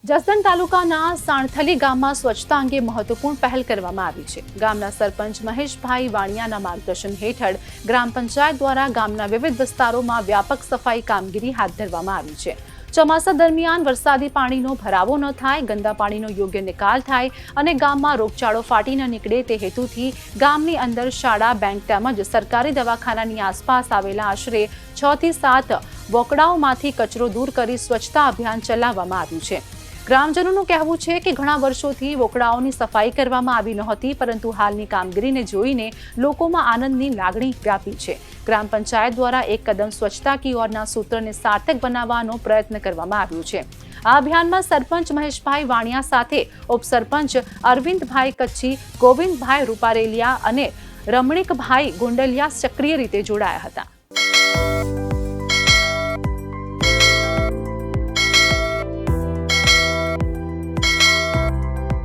જસદણ તાલુકાના સાણથલી ગામમાં સ્વચ્છતા અંગે મહત્વપૂર્ણ પહેલ કરવામાં આવી છે। ગામના સરપંચ મહેશભાઈ વાણિયાના માર્ગદર્શન હેઠળ ગ્રામ પંચાયત દ્વારા ગામના વિવિધ વિસ્તારોમાં વ્યાપક સફાઈ કામગીરી હાથ ધરવામાં આવી છે। ચોમાસા દરમિયાન વરસાદી પાણીનો ભરાવો ન થાય, ગંદા પાણીનો યોગ્ય નિકાલ થાય અને ગામમાં રોગચાળો ફાટી ન નીકળે તે હેતુથી ગામની અંદર શાળા, બેંક તેમજ સરકારી દવાખાનાની આસપાસ આવેલા આશરે 6 થી 7 વોકડાઓમાંથી કચરો દૂર કરી સ્વચ્છતા અભિયાન ચલાવવામાં આવ્યું છે। ગ્રામજનોનું કહેવું છે કે ઘણા વર્ષોથી વોકડાઓની સફાઈ કરવામાં આવી નહોતી, પરંતુ હાલની કામગીરીને જોઈને લોકોમાં આનંદની લાગણી વ્યાપી છે। ગ્રામ પંચાયત દ્વારા એક કદમ સ્વચ્છતા કી ઓરના સૂત્રને સાર્થક બનાવવાનો પ્રયત્ન કરવામાં આવ્યો છે। આ અભિયાનમાં સરપંચ મહેશભાઈ વાણિયા સાથે ઉપસરપંચ અરવિંદભાઈ કચ્છી, ગોવિંદભાઈ રૂપારેલિયા અને રમણીકભાઈ ગુંડલિયા સક્રિય રીતે જોડાયા હતા।